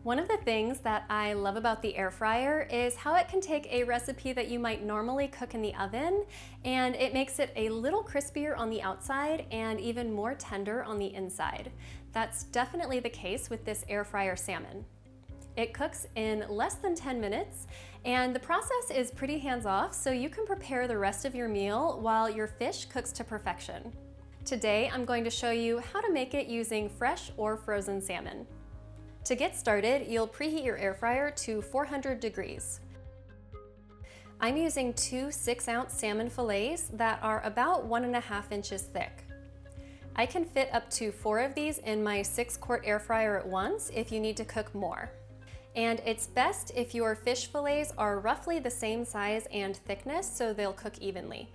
One of the things that I love about the air fryer is how it can take a recipe that you might normally cook in the oven and it makes it a little crispier on the outside and even more tender on the inside. That's definitely the case with this air fryer salmon. It cooks in less than 10 minutes and the process is pretty hands-off, so you can prepare the rest of your meal while your fish cooks to perfection. Today I'm going to show you how to make it using fresh or frozen salmon. To get started, you'll preheat your air fryer to 400 degrees. I'm using two 6-ounce salmon fillets that are about 1.5 inches thick. I can fit up to 4 of these in my 6-quart air fryer at once if you need to cook more. And it's best if your fish fillets are roughly the same size and thickness so they'll cook evenly.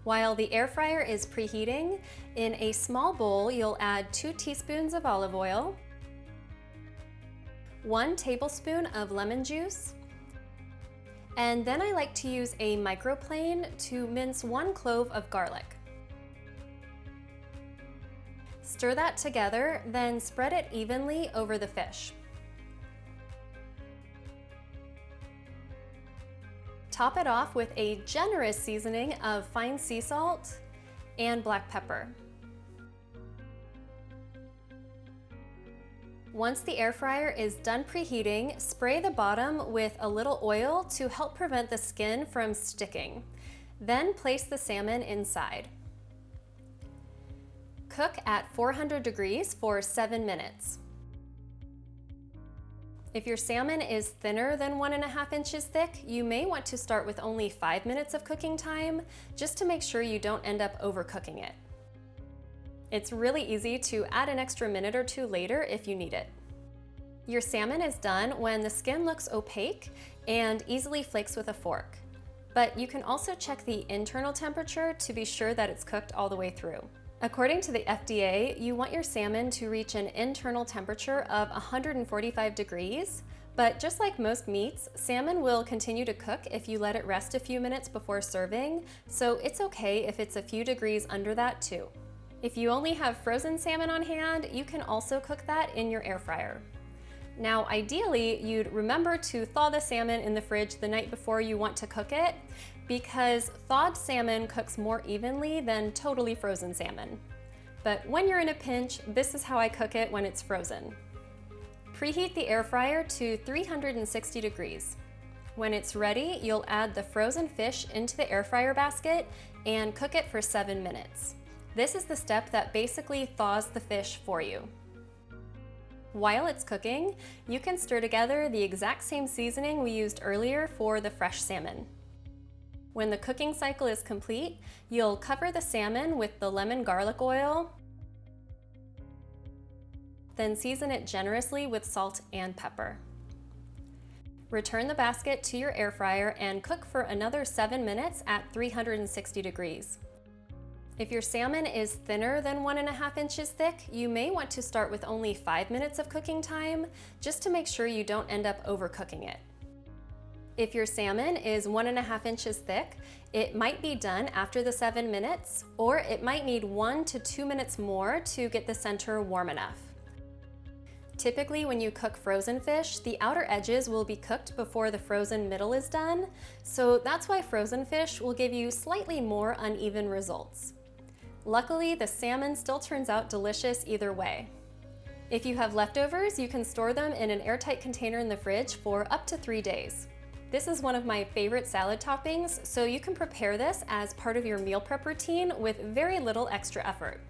While the air fryer is preheating, in a small bowl you'll add 2 teaspoons of olive oil, 1 tablespoon of lemon juice, and then I like to use a microplane to mince 1 clove of garlic. Stir that together, then spread it evenly over the fish. Top it off with a generous seasoning of fine sea salt and black pepper. Once the air fryer is done preheating, spray the bottom with a little oil to help prevent the skin from sticking. Then place the salmon inside. Cook at 400 degrees for 7 minutes. If your salmon is thinner than 1.5 inches thick, you may want to start with only 5 minutes of cooking time, just to make sure you don't end up overcooking it. It's really easy to add an extra minute or 2 later if you need it. Your salmon is done when the skin looks opaque and easily flakes with a fork. But you can also check the internal temperature to be sure that it's cooked all the way through. According to the FDA, you want your salmon to reach an internal temperature of 145 degrees, but just like most meats, salmon will continue to cook if you let it rest a few minutes before serving, so it's okay if it's a few degrees under that too. If you only have frozen salmon on hand, you can also cook that in your air fryer. Now, ideally, you'd remember to thaw the salmon in the fridge the night before you want to cook it, because thawed salmon cooks more evenly than totally frozen salmon. But when you're in a pinch, this is how I cook it when it's frozen. Preheat the air fryer to 360 degrees. When it's ready, you'll add the frozen fish into the air fryer basket and cook it for 7 minutes. This is the step that basically thaws the fish for you. While it's cooking, you can stir together the exact same seasoning we used earlier for the fresh salmon. When the cooking cycle is complete, you'll cover the salmon with the lemon garlic oil, then season it generously with salt and pepper. Return the basket to your air fryer and cook for another 7 minutes at 360 degrees. If your salmon is thinner than 1.5 inches thick, you may want to start with only 5 minutes of cooking time, just to make sure you don't end up overcooking it. If your salmon is 1.5 inches thick, it might be done after the 7 minutes, or it might need 1 to 2 minutes more to get the center warm enough. Typically, when you cook frozen fish, the outer edges will be cooked before the frozen middle is done, so that's why frozen fish will give you slightly more uneven results. Luckily, the salmon still turns out delicious either way. If you have leftovers, you can store them in an airtight container in the fridge for up to 3 days. This is one of my favorite salad toppings, so you can prepare this as part of your meal prep routine with very little extra effort.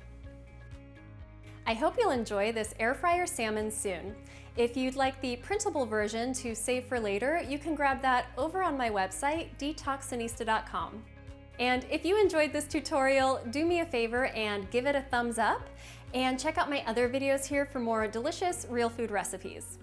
I hope you'll enjoy this air fryer salmon soon. If you'd like the printable version to save for later, you can grab that over on my website, detoxinista.com. And if you enjoyed this tutorial, do me a favor and give it a thumbs up, and check out my other videos here for more delicious real food recipes.